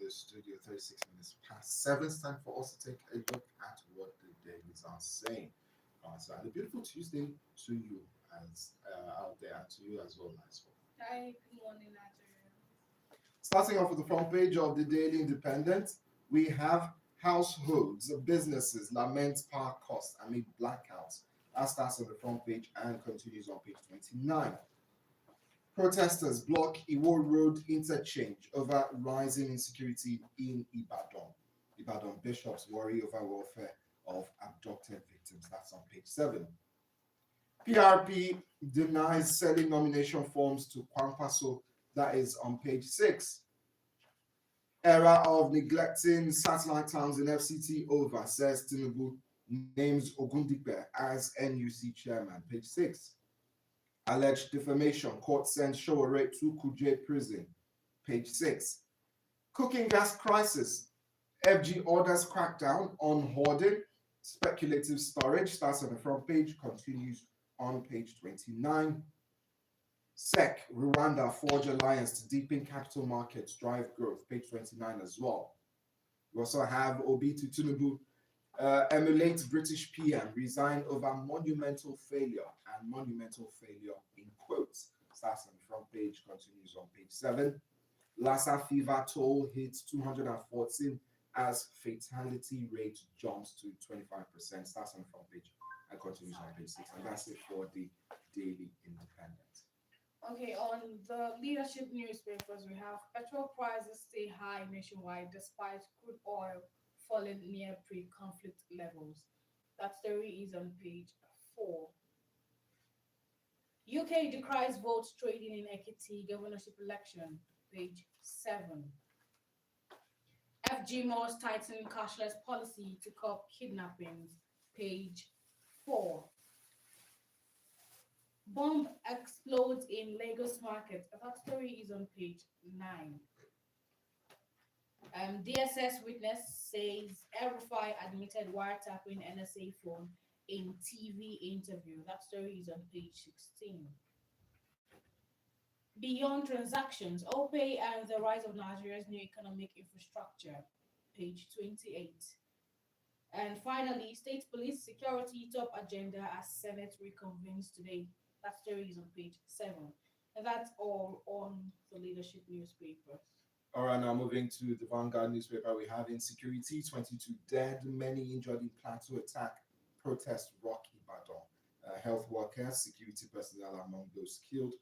the studio, 36 minutes past 7. It's time for us to take a look at what the dailies are saying. So, and a beautiful Tuesday to you as out there, and to you as well, as well. Hi, good morning, Nigeria. Starting off with the front page of the Daily Independent, we have households, businesses lament power costs amid blackouts. That starts on the front page and continues on page 29. Protesters block Iwo Road interchange over rising insecurity in Ibadan. Ibadan bishops worry over welfare of abducted victims. That's on page 7. PRP denies selling nomination forms to Kwankwaso. That is on page 6. Era of neglecting satellite towns in FCT over, says Tinubu, names Ogundipe as NUC chairman. Page 6. Alleged defamation, court sends Showore to Kuje prison. Page 6. Cooking gas crisis, FG orders crackdown on hoarding, speculative storage, starts on the front page, continues on page 29. SEC, Rwanda forge alliance to deepen capital markets, drive growth, page 29 as well. We also have Obi to Tinubu, emulate British PM, resign over monumental failure, and monumental failure in quotes. Starts on the front page, continues on page 7. Lassa fever toll hits 214 as fatality rate jumps to 25%. Starts on the front page and continues on page 6. And that's it for the Daily Independent. Okay, on the leadership newspapers, we have petrol prices stay high nationwide despite crude oil falling near pre-conflict levels. That story is on page 4. UK decries votes trading in Ekiti governorship election, page 7. FG Moss tighten cashless policy to curb kidnappings, page 4. Bomb explodes in Lagos market. That story is on page 9. DSS witness says El-Rufai admitted wiretapping NSA phone in TV interview. That story is on page 16. Beyond transactions, OPay and the rise of Nigeria's new economic infrastructure, page 28. And finally, state police security top agenda as Senate reconvenes today. That story is on page 7. And that's all on the leadership newspapers. All right, now moving to the Vanguard newspaper, we have insecurity, 22 dead, many injured in Plateau attack, protest rock Ibadan. Health workers, security personnel among those killed.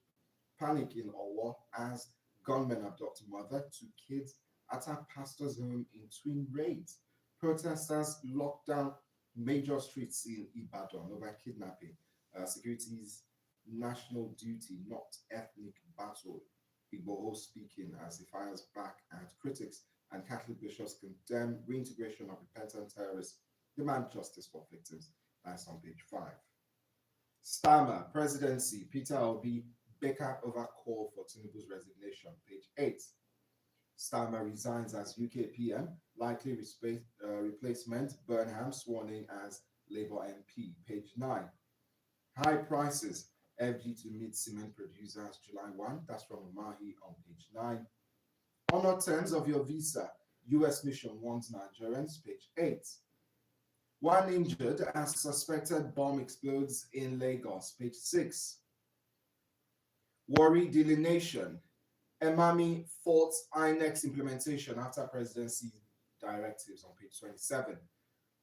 Panic in Owo as gunmen abduct mother, 2 kids, attack pastor's home in twin raids. Protesters lock down major streets in Ibadan over kidnapping. Security's national duty, not ethnic battle. Igboho speaking as he fires back at critics, and Catholic bishops condemn reintegration of repentant terrorists, demand justice for victims. That's on page 5. Starmer, presidency, Peter Obi, Baker over call for Tinubu's resignation, page 8. Starmer resigns as UK PM, likely replacement, Burnham sworn in as Labour MP, page 9. High prices, FG to meet cement producers July 1, that's from Umahi on page 9. Honor terms of your visa, US mission warns Nigerians, page 8. 1 injured as suspected bomb explodes in Lagos, page 6. Worry delineation, Emami faults INEX implementation after presidency directives on page 27.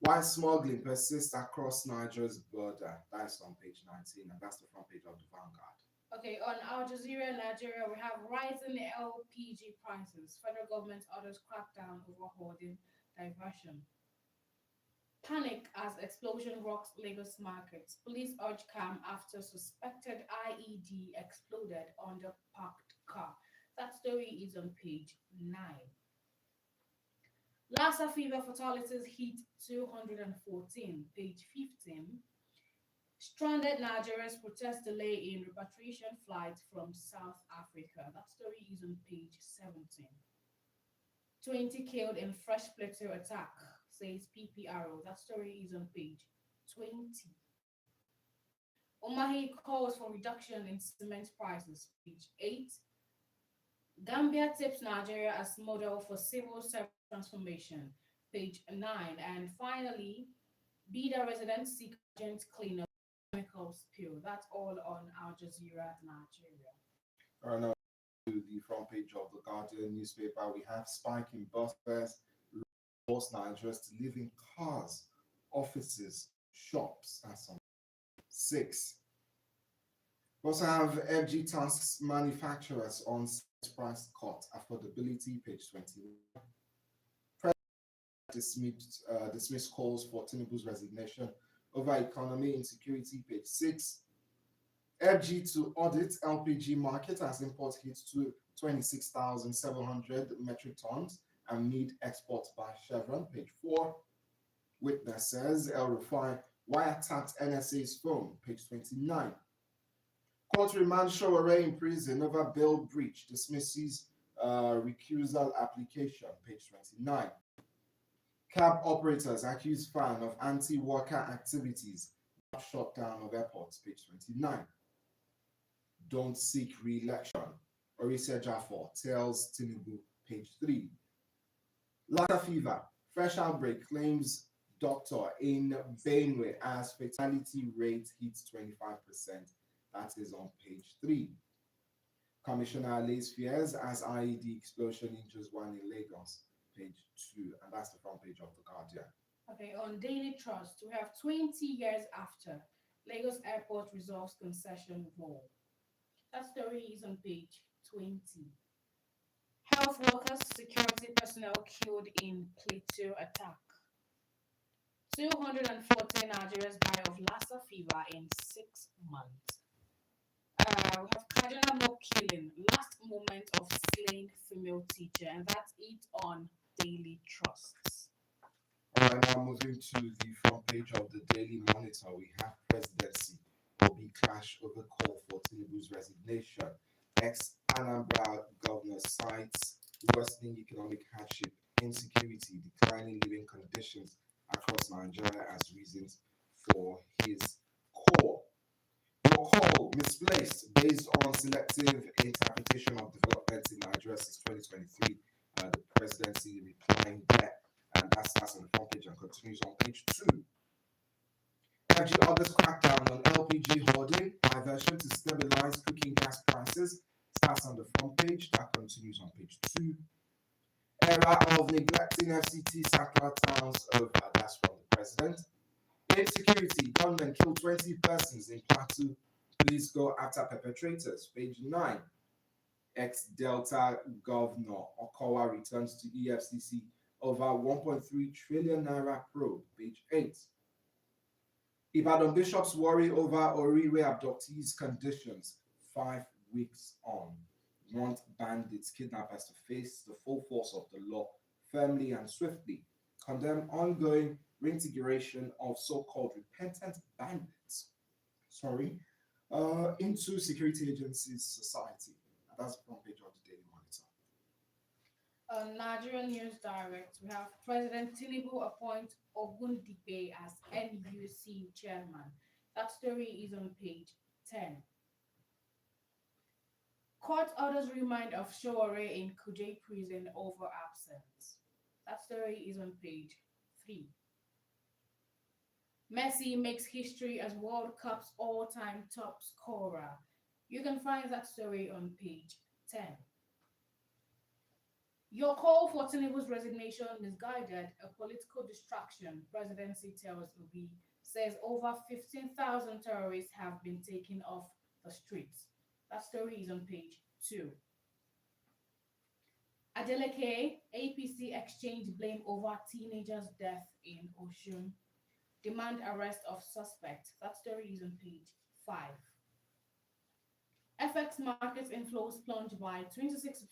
Why smuggling persists across Niger's border, that's on page 19, and that's the front page of the Vanguard. Okay, on Al Jazeera, Nigeria, we have rising LPG prices. Federal government orders crackdown over hoarding diversion. Panic as explosion rocks Lagos markets. Police urge calm after suspected IED exploded under parked car. That story is on page 9. Lassa fever fatalities hit 214, page 15. Stranded Nigerians protest delay in repatriation flight from South Africa. That story is on page 17. 20 killed in fresh plateau attack, says PPRO. That story is on page 20. Umahi calls for reduction in cement prices, page 8. Gambia tips Nigeria as model for civil service transformation, page 9. And finally, Bida residents seek urgent cleanup chemical spill. That's all on Al Jazeera, Nigeria. All right, now to the front page of the Guardian newspaper, we have spike in bus fares, force Nigerians to live in cars, offices, shops. That's on 6. We also have FG tasks manufacturers on price cut affordability, page 21. Dismissed calls for Tinubu's resignation over economy insecurity, page 6. FG to audit LPG market as import hits to 26,700 metric tons amid exports by Chevron, page 4. Witness says El Rufai wiretapped NSA's phone, page 29. Court remands Sowore in prison over bail breach, dismisses recusal application, page 29. Cab operators accuse fan of anti-worker activities, shutdown of airports, page 29. Don't seek re-election, Orisa Jaffor tells Tinubu, page 3. Lassa fever, fresh outbreak claims doctor in Benue as fatality rate hits 25%. That is on page 3. Commissioner lays fears as IED explosion injures one in Lagos, page 2. And that's the front page of the Guardian. Okay, on Daily Trust, we have 20 years after Lagos Airport resolves concession war. That story is on page 20. Health workers, security personnel killed in Plateau attack. 240 Nigerians die of Lassa fever in 6 months. We have Kaduna mob killing, last moment of slain female teacher, and that's it on Daily Trusts. All right, now moving to the front page of the Daily Monitor, we have presidency will be clash over call for Tinubu's resignation. Ex-Anambra governor cites worsening economic hardship, insecurity, declining living conditions across Nigeria as reasons for his call. Your call misplaced based on selective interpretation of developments in Nigeria since 2023. The presidency replying there, and that starts on the front page and continues on page 2. FG August crackdown on LPG hoarding, diversion to stabilize cooking gas prices, starts on the front page, that continues on page 2. Era of neglecting FCT Sakra towns over, that's from the president. Insecurity, gunmen kill 20 persons in Plateau, police go after perpetrators, page 9. Ex-Delta Governor Okowa returns to EFCC over 1.3 trillion naira probe, page 8. Ibadan bishops worry over Orire abductees' conditions 5 weeks on. Want bandits, kidnappers to face the full force of the law firmly and swiftly. Condemn ongoing reintegration of so-called repentant bandits, into security agencies' society. And that's the front page of the Daily Monitor. On Nigerian News Direct, we have President Tinubu appoint Ogundipe as NUC chairman. That story is on page 10. Court orders remand of Sowore in Kuje prison over absence. That story is on page 3. Messi makes history as World Cup's all-time top scorer. You can find that story on page 10. Your call for Tinubu's resignation misguided, a political distraction, presidency tells Obi, says over 15,000 terrorists have been taken off the streets. That story is on page 2. Adeleke, APC exchange blame over teenager's death in Oshun. Demand arrest of suspect. That story is on page 5. FX market inflows plunged by 26%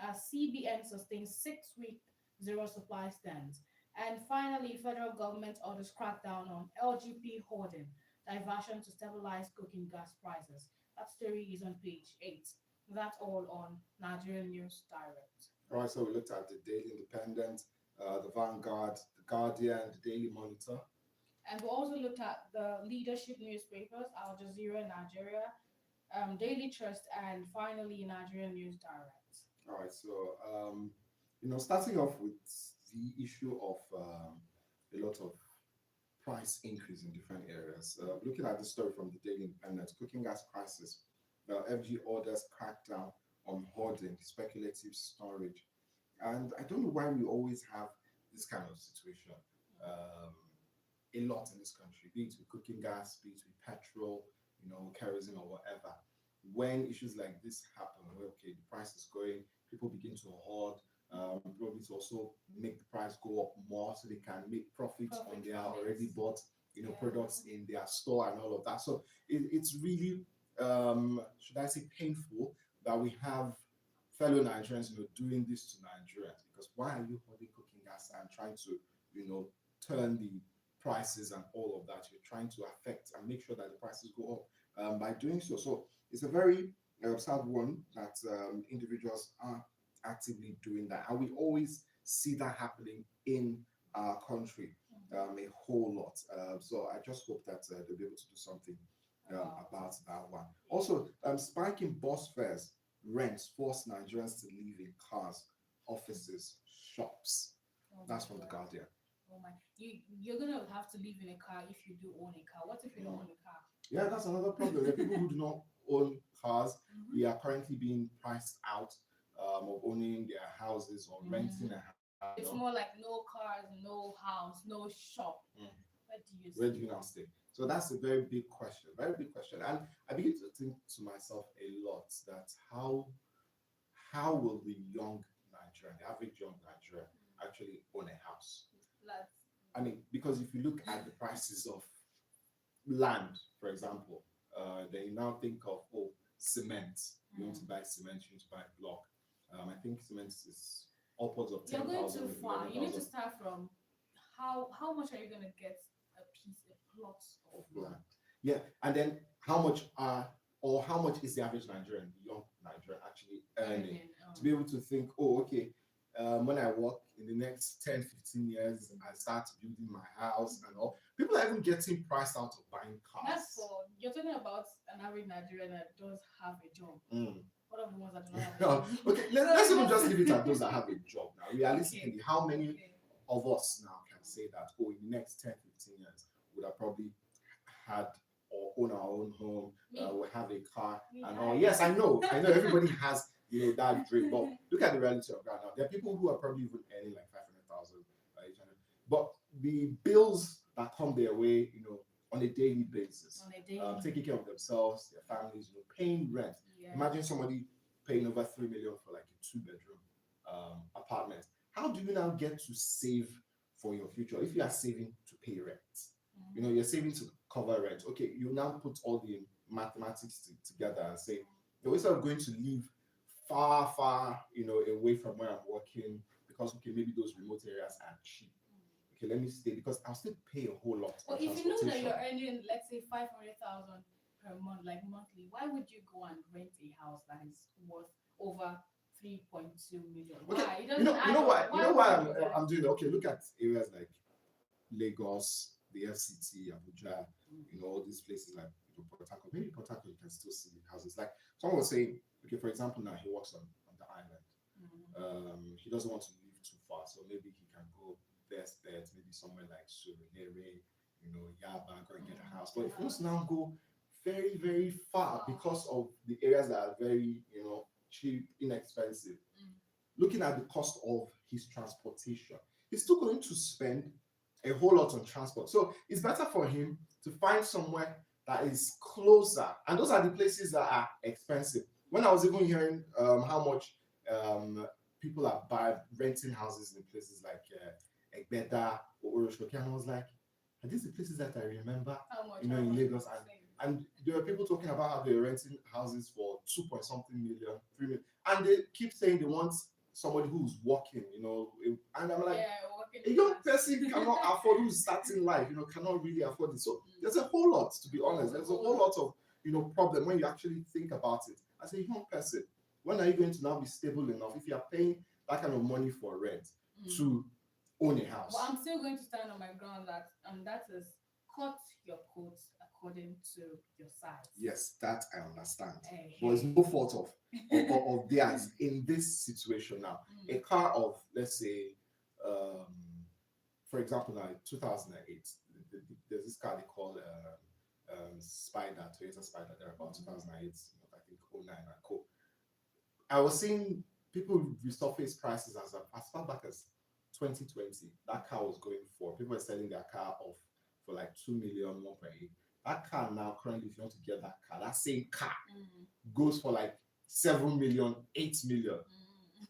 as CBN sustains 6-week zero supply stance. And finally, federal government orders crackdown on LGP hoarding, diversion to stabilize cooking gas prices. That story is on page 8. That's all on Nigerian News Direct. All right, so we looked at the Daily Independent, the Vanguard, the Guardian, the Daily Monitor. And we also looked at the leadership newspapers, Al Jazeera Nigeria, Daily Trust, and finally Nigerian News Direct. All right, so starting off with the issue of a lot of price increase in different areas. Looking at the story from the Daily Independent, cooking gas prices, FG orders crackdown on hoarding, speculative storage, and I don't know why we always have this kind of situation. Um, a lot in this country, be it with cooking gas, be it with petrol, kerosene or whatever. When issues like this happen, where okay, the price is going, people begin to hoard, probably to also make the price go up more so they can make profits on Profit their from already it. bought, Yeah. products in their store and all of that. So it's really, should I say, painful that we have fellow Nigerians, doing this to Nigerians. Because why are you holding cooking gas and trying to, turn the prices and all of that? You're trying to affect and make sure that the prices go up by doing so. So it's a very sad one that individuals are actively doing that, and we always see that happening in our country a whole lot. So I just hope that they'll be able to do something about that one. Also, spiking bus fares, rents force Nigerians to live in cars, offices, shops. Oh That's my from the God. Guardian. Oh my! You're gonna have to live in a car if you do own a car. What if you don't own a car? Yeah, that's another problem. There are people who do not own cars. Mhm. We are currently being priced out of owning their houses or renting a house. It's more like no cars, no house, no shop. Mm. Where do you Where stay? do you now stay? So that's a very big question. And I begin to think to myself a lot that how will the young Nigerian, the average young Nigerian, actually own a house? Like, I mean, because if you look at the prices of land, for example, then you now think of cement. You want to buy cement, you need to buy block. I think cement is upwards of you're 10,000, going too far. You need to 11,000 start from how much are you gonna get a plot of of land? land. Yeah, and then how much is the average Nigerian, the young Nigerian, actually earning? To be able to think, oh, okay, when I work in the next 10, 15 years, I start building my house and all. People are even getting priced out of buying cars. That's for you're talking about an average Nigerian that does have a job. Mm. What of the ones that do not have a job? Okay, let's even just leave it at those that have a job now. Realistically, Okay. how many Okay. of us now can say that, oh, in the next 10, 15 years, would have probably had or own our own home, Me. will have a car Me, and I- all. Yes, I know everybody has that dream, but look at the reality of that now. There are people who are probably even earning like 500,000 each other, but the bills that come their way, on a daily basis, On a daily. taking care of themselves, their families, paying rent. Yeah. Imagine somebody paying over 3 million for like a 2-bedroom apartment. How do you now get to save for your future if you are saving to pay rent? You're saving to cover rent. Okay, you now put all the mathematics together and say, instead of going to live far, far, away from where I'm working, because okay, maybe those remote areas are cheap. Okay, let me stay because I'll still pay a whole lot. Well, on if you know that transportation. you're earning, let's say 500,000 per month, like monthly, why would you go and rent a house that is worth over 3.2 million? Okay, Why? It you know, doesn't you know add why? up. You know why would you do that? I'm doing it. Okay, look at areas like Lagos, the FCT, Abuja, all these places like Port Harcourt. Maybe Port Harcourt you can still see houses. Like someone was saying, okay, for example, now he works on the island. He doesn't want to live too far, so maybe he can go best bet, maybe somewhere like Surulere, Yaba, go and get a house. But if he wants to now go very, very far because of the areas that are very, cheap, inexpensive, looking at the cost of his transportation, he's still going to spend a whole lot on transport. So it's better for him to find somewhere that is closer. And those are the places that are expensive. When I was even hearing how much people are renting houses in places like Egbeda or Oroshoki, and I was like, are these the places that I remember? How much? In Lagos, and there are people talking about how they're renting houses for 2 point something million, 3 million, and they keep saying they want somebody who's working, and I'm like, yeah, a young person cannot afford, who's starting life, cannot really afford it. So there's a whole lot, to be honest. There's a whole lot of, problem when you actually think about it. As a young person, when are you going to now be stable enough if you are paying that kind of money for rent to own a house? But I'm still going to stand on my ground that is cut your coats according to your size. Yes, that I understand. Eh, But it's no fault of theirs in this situation now. Mm. A car of, let's say, um, for example, now in 2008, there's this car they call Spider, Toyota Spider. They're about 2008, I think 09 and co. I was seeing people resurface prices as far back as 2020. That car was going for, people were selling their car off for like 2 million, 1.8. That car now, currently, if you want to get that car, that same car goes for like 7 million, 8 million.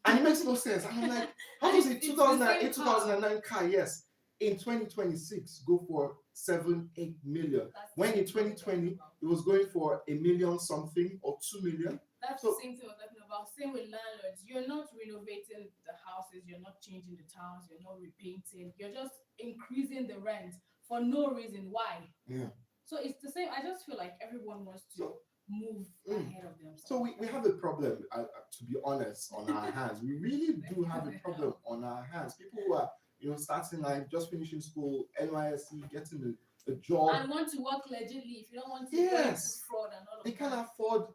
And it makes no sense. And I'm like, how does a It's the 2008, same car. 2009 car, yes, in 2026 go for 7, 8 million? That's When the in same thing we're 2020 talking about. it was going for a million something or 2 million. That's So- the same thing we're talking about. Same with landlords. You're not renovating the houses, you're not changing the tiles, you're not repainting, you're just increasing the rent for no reason. Why? Yeah. So it's the same. I just feel like everyone wants to So- move Mm. ahead of themselves. So we have a problem, to be honest, on our hands. We really do have a problem on our hands. People who are, starting life, just finishing school, NYSC, getting a job, and want to work legally. If you don't want to go Yes. into fraud and all of they can't that. afford,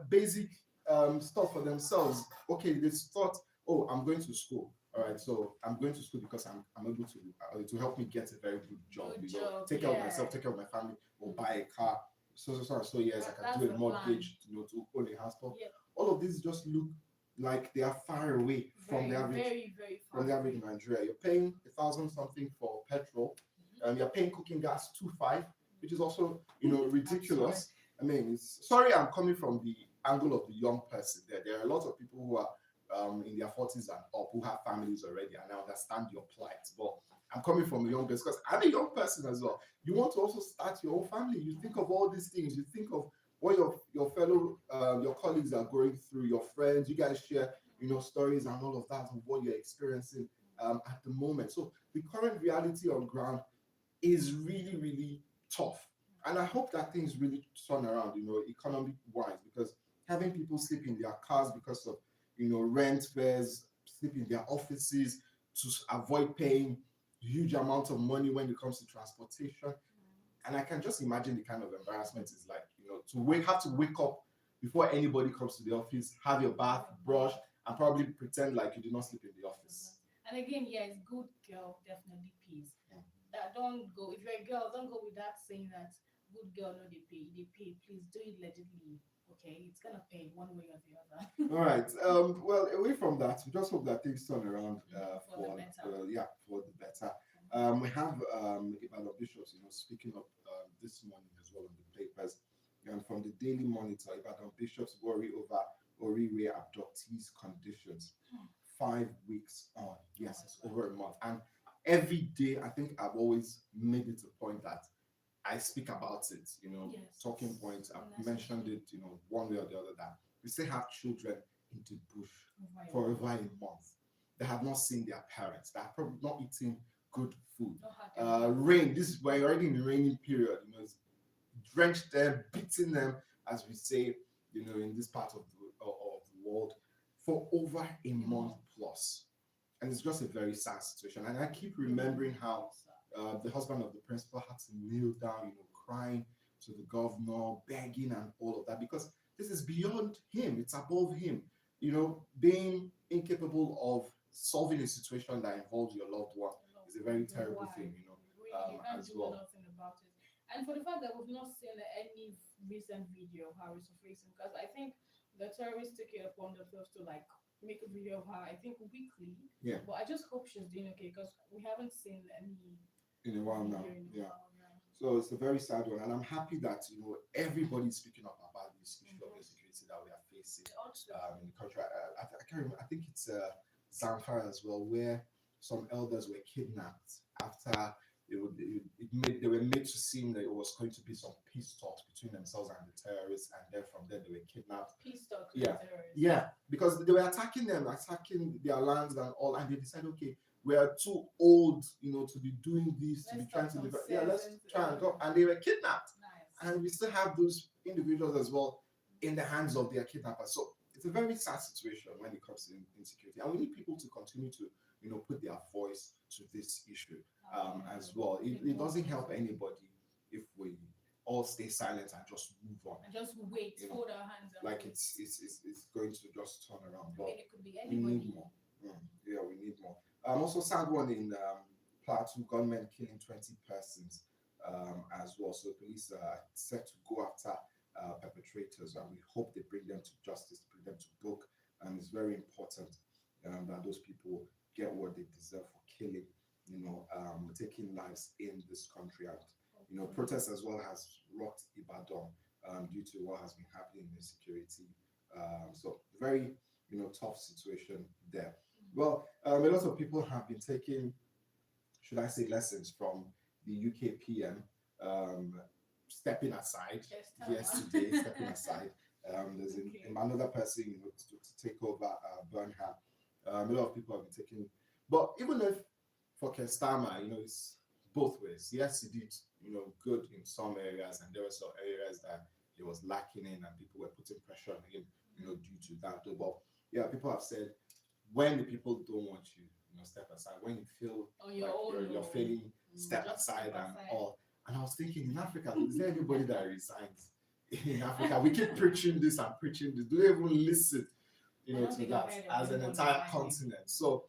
basic stuff for themselves. Okay, they thought, oh, I'm going to school. All right, so I'm going to school because I'm able to help me get a very good job. Good you know, job, take care of yeah. myself, take care of my family, or buy a car. So yes, I That's can do the a mortgage, to own a house. But Yeah. all of these just look like they are far away from the average. Very, very far. From the average in Nigeria, you're paying 1,000 something for petrol, and you're paying cooking gas 2.5, which is also ridiculous. I mean, sorry, I'm coming from the angle of the young person. There are a lot of people who are in their 40s and up who have families already, and I understand your plight. But I'm coming from a young person because I'm a young person as well. You want to also start your own family. You think of all these things. You think of what your fellow your colleagues are going through, your friends. You guys share stories and all of that of what you're experiencing at the moment. So the current reality on ground is really, really tough. And I hope that things really turn around, economic wise, because having people sleep in their cars because of, rent fares, sleep in their offices to avoid paying huge amounts of money when it comes to transportation. And I can just imagine the kind of embarrassment it's like, have to wake up before anybody comes to the office, have your bath, brush, and probably pretend like you did not sleep in the office. And again, yes, good girl definitely pays. Yeah. Don't go if you're a girl, don't go with that saying that good girl no they pay. They pay. Please do it legibly. Okay, it's gonna pay one way or the other. All right. Well, away from that, we just hope that things turn around For the better. for the better. We have Ibadan Bishops, speaking up this morning as well on the papers, and from the Daily Monitor, Ibadan Bishops worry over Oriwe abductees' conditions. 5 weeks on, yes, it's over a month, and every day I think I've always made it a point that I speak about it. Yes. Talking points. I've mentioned it, one way or the other, that we still have children in the bush for over a month. They have not seen their parents. They have probably not eaten good food. Rain. We're already in the raining period. It's drenched them, beating them, as we say, in this part of the world, for over a month plus. And it's just a very sad situation. And I keep remembering how the husband of the principal had to kneel down, crying to the governor, begging and all of that, because this is beyond him. It's above him. Being incapable of solving a situation that involves your loved one is a very terrible thing, Really, you can't as do well. nothing about it. And for the fact that we've not seen any recent video of how it's facing, because I think the terrorists took it upon themselves to make a video of her, I think weekly. Yeah. But I just hope she's doing okay because we haven't seen any In a while now, video in a yeah. while now. So it's a very sad one, and I'm happy that everybody's speaking up about this issue of insecurity that we are facing in the country. I can't remember. I think it's Zamfara as well, where some elders were kidnapped after they were made to seem that it was going to be some peace talks between themselves and the terrorists, and then from there they were kidnapped. Peace talks Yeah. with terrorists. Yeah, because they were attacking them, attacking their lands and all, and they decided, okay, we are too old, to be doing this, to be trying to live. Yeah, let's try and go. And they were kidnapped, Nice. and we still have those individuals as well in the hands of their kidnappers. So it's a very sad situation when it comes to insecurity, and we need people to continue to, put their voice to this issue. as well. It doesn't help anybody if we all stay silent and just move on. And just wait, You know, fold our hands and like wait. it's going to just turn around. I But mean, it could be we need anybody. more. Yeah, we need more. Also, sad one in Plateau, gunmen killing 20 persons as well. So police are set to go after perpetrators, and we hope they bring them to justice, bring them to book. And it's very important that those people get what they deserve for killing, taking lives in this country. And protest as well has rocked Ibadan due to what has been happening in security. So very tough situation there. Well, a lot of people have been taking, should I say, lessons from the UK PM, stepping aside yesterday, stepping aside. There's another person, to take over Burnham. A lot of people have been taking, but even if for Kestama, it's both ways. Yes, he did, good in some areas, and there were some areas that he was lacking in, and people were putting pressure on him, due to that. But yeah, people have said when the people don't want you, step aside. When you feel On your like own, you're failing, step just aside step and aside. all. And I was thinking, in Africa, is there anybody that resigns? In Africa, we keep preaching this and preaching this. Do they even listen, I don't to think that I've heard as an anyone entire resigning. continent? So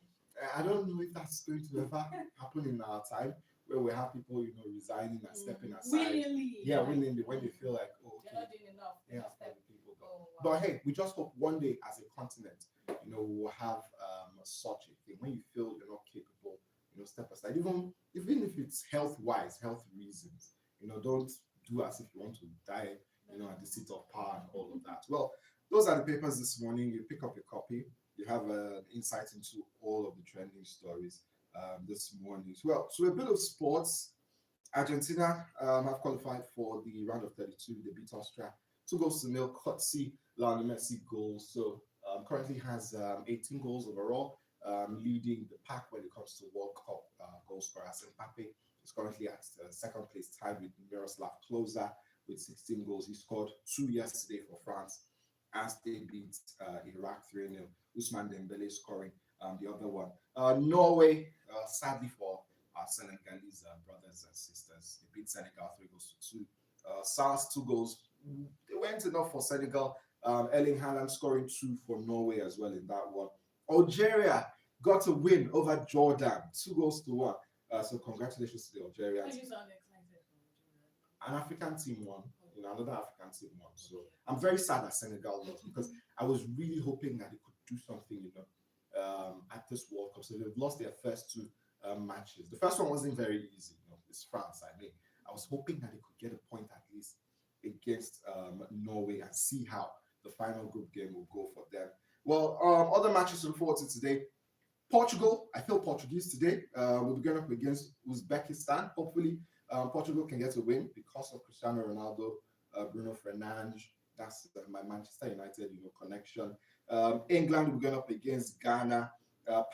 I don't know if that's going to ever happen in our time, where we have people, resigning and stepping aside. Willingly. Yeah, willingly, when they feel like, oh, They're okay, not doing enough. They yeah, just step. let the people go. Oh, wow. But hey, we just hope one day as a continent, we'll have such a thing. When you feel you're not capable, step aside. Even if it's health-wise, health reasons, don't do as if you want to die, at the seat of power and all of that. Well, those are the papers this morning. You pick up a copy. You have an insight into all of the trending stories this morning. Well, so a bit of sports. Argentina have qualified for the round of 32. They beat Austria 2-0, courtesy Lionel Messi goals. So currently has 18 goals overall, leading the pack when it comes to World Cup goal scorers. Mbappe is currently at second place, tied with Miroslav Klose with 16 goals. He scored 2 yesterday for France as they beat Iraq 3-0. Ousmane Dembele scoring the other one. Norway, sadly for our Senegalese brothers and sisters, they beat Senegal 3-2. SARS 2 goals. They went enough for Senegal. Erling Haaland scoring 2 for Norway as well in that one. Algeria got a win over Jordan, 2-1. So congratulations to the Algerians. You sound excited. An African team won. Another African team won. So I'm very sad that Senegal lost, because I was really hoping that they could do something, at this World Cup. So they've lost their first 2 matches. The first one wasn't very easy. It's France. I was hoping that they could get a point at least against Norway and see how the final group game will go for them. Well, other matches to look forward to today. Portugal, I feel Portuguese today. We'll be going up against Uzbekistan. Hopefully, Portugal can get a win because of Cristiano Ronaldo, Bruno Fernandes. That's my Manchester United, connection. England will be going up against Ghana.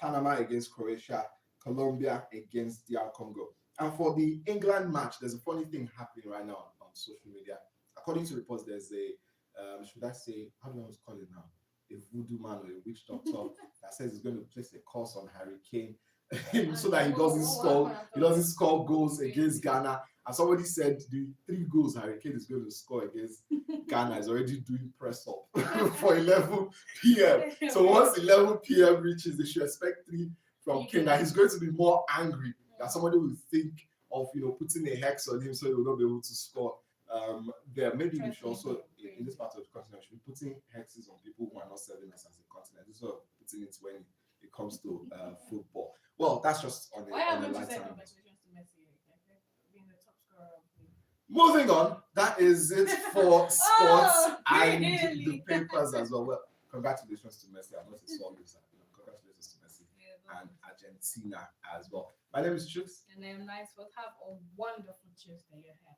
Panama against Croatia. Colombia against DR Congo. And for the England match, there's a funny thing happening right now on social media. According to reports, there's a, should I say, how do I want to call it now? A voodoo man or a witch doctor that says he's going to place a curse on Harry Kane so that he doesn't score goals against Ghana. And somebody said the 3 goals Harry Kane is going to score against Ghana is already doing press up for 11 p.m. So once 11 p.m. reaches, they should expect 3 from Kane. That he's going to be more angry. That somebody will think of putting a hex on him so he will not be able to score. There maybe we should also in this part of the continent should be putting hexes on people who are not serving us as a continent. This is what putting it when it comes to football. Well, that's just on a light note. Moving on, that is it for sports and the papers as well. Well, congratulations to Messi. I'm not a song user. Congratulations to Messi and Argentina as well. My name is Chooks. And I'm nice. We'll have a wonderful Tuesday ahead.